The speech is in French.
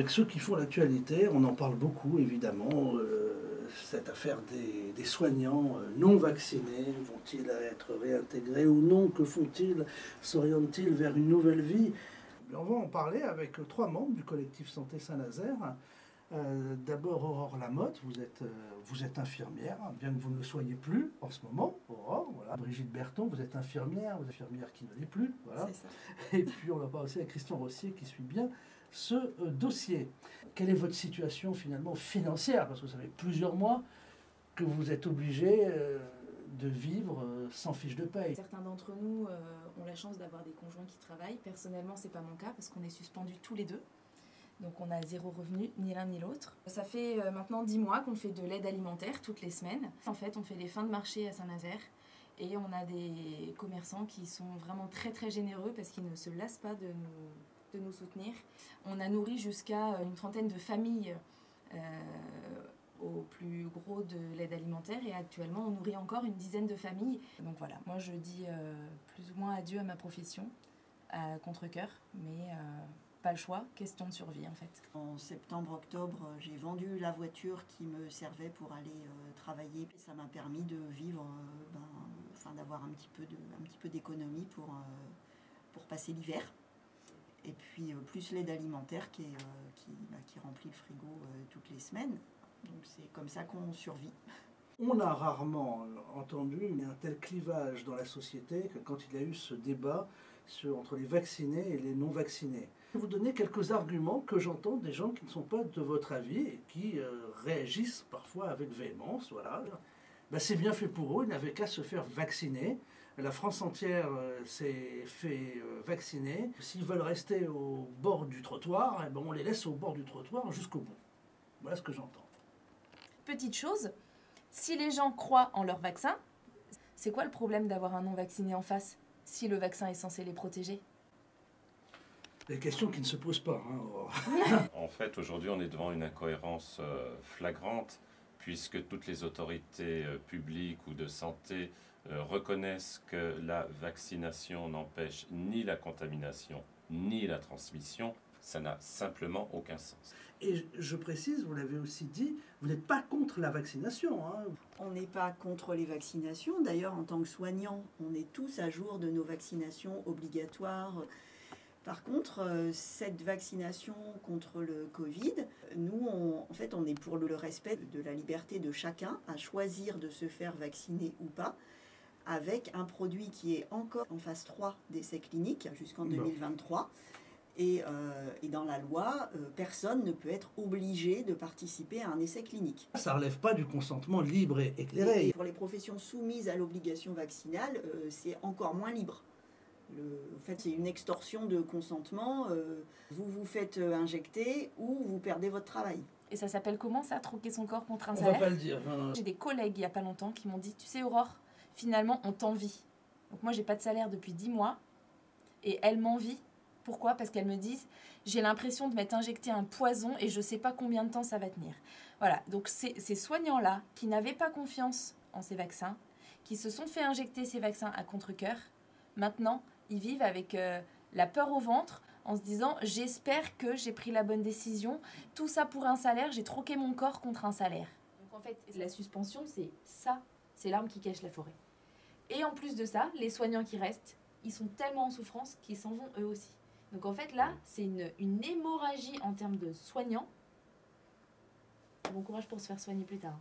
avec ceux qui font l'actualité. On en parle beaucoup, évidemment. Cette affaire des soignants non vaccinés. Vont-ils être réintégrés ou non? Que font-ils? S'orientent-ils vers une nouvelle vie? On va en parler avec 3 membres du collectif Santé Saint-Nazaire. D'abord, Aurore Lamotte, vous êtes infirmière, bien que vous ne le soyez plus en ce moment, Aurore. Voilà. Brigitte Berton, vous êtes infirmière qui ne l'est plus. Voilà. C'est ça. Et puis on va parler aussi avec Christian Rossier qui suit bien ce dossier. Quelle est votre situation finalement financière? Parce que ça fait plusieurs mois que vous êtes obligé de vivre sans fiche de paye. Certains d'entre nous ont la chance d'avoir des conjoints qui travaillent. Personnellement, c'est pas mon cas parce qu'on est suspendus tous les deux. Donc on a 0 revenu, ni l'un ni l'autre. Ça fait maintenant 10 mois qu'on fait de l'aide alimentaire toutes les semaines. En fait, on fait les fins de marché à Saint-Nazaire et on a des commerçants qui sont vraiment très très généreux parce qu'ils ne se lassent pas de nous soutenir. On a nourri jusqu'à une trentaine de familles au plus gros de l'aide alimentaire et actuellement on nourrit encore une dizaine de familles. Donc voilà, moi je dis plus ou moins adieu à ma profession, à contre-cœur, mais pas le choix, question de survie en fait. En septembre-octobre, j'ai vendu la voiture qui me servait pour aller travailler. Ça m'a permis de vivre, d'avoir un petit peu d'économie pour passer l'hiver. Et puis plus l'aide alimentaire qui remplit le frigo toutes les semaines. Donc c'est comme ça qu'on survit. On a rarement entendu un tel clivage dans la société que quand il y a eu ce débat entre les vaccinés et les non vaccinés. Je vais vous donner quelques arguments que j'entends des gens qui ne sont pas de votre avis et qui réagissent parfois avec véhémence. Voilà. C'est bien fait pour eux, ils n'avaient qu'à se faire vacciner. La France entière s'est fait vacciner. S'ils veulent rester au bord du trottoir, on les laisse au bord du trottoir jusqu'au bout. Voilà ce que j'entends. Petite chose, si les gens croient en leur vaccin, c'est quoi le problème d'avoir un non-vacciné en face si le vaccin est censé les protéger? Des questions qui ne se posent pas. En fait, aujourd'hui, on est devant une incohérence flagrante, puisque toutes les autorités publiques ou de santé reconnaissent que la vaccination n'empêche ni la contamination, ni la transmission. Ça n'a simplement aucun sens. Et je précise, vous l'avez aussi dit, vous n'êtes pas contre la vaccination. On n'est pas contre les vaccinations. D'ailleurs, en tant que soignants, on est tous à jour de nos vaccinations obligatoires. Par contre, cette vaccination contre le Covid, nous, on est pour le respect de la liberté de chacun à choisir de se faire vacciner ou pas, avec un produit qui est encore en phase 3 d'essais cliniques jusqu'en 2023. Et dans la loi, personne ne peut être obligé de participer à un essai clinique. Ça ne relève pas du consentement libre et éclairé. Et pour les professions soumises à l'obligation vaccinale, c'est encore moins libre. En fait, c'est une extorsion de consentement. Vous vous faites injecter ou vous perdez votre travail. Et ça s'appelle comment ça, troquer son corps contre un salaire? On va pas le dire. J'ai des collègues il n'y a pas longtemps qui m'ont dit, tu sais Aurore, finalement on t'envie. Donc moi j'ai pas de salaire depuis 10 mois et elles m'envient. Pourquoi? Parce qu'elles me disent, j'ai l'impression de m'être injecté un poison et je ne sais pas combien de temps ça va tenir. Voilà, donc ces soignants-là qui n'avaient pas confiance en ces vaccins, qui se sont fait injecter ces vaccins à contre-cœur, maintenant, ils vivent avec la peur au ventre en se disant, j'espère que j'ai pris la bonne décision, tout ça pour un salaire, j'ai troqué mon corps contre un salaire. Donc en fait, la suspension, c'est ça, c'est l'arme qui cache la forêt. Et en plus de ça, les soignants qui restent, ils sont tellement en souffrance qu'ils s'en vont eux aussi. Donc en fait là, c'est une hémorragie en termes de soignants. Bon courage pour se faire soigner plus tard.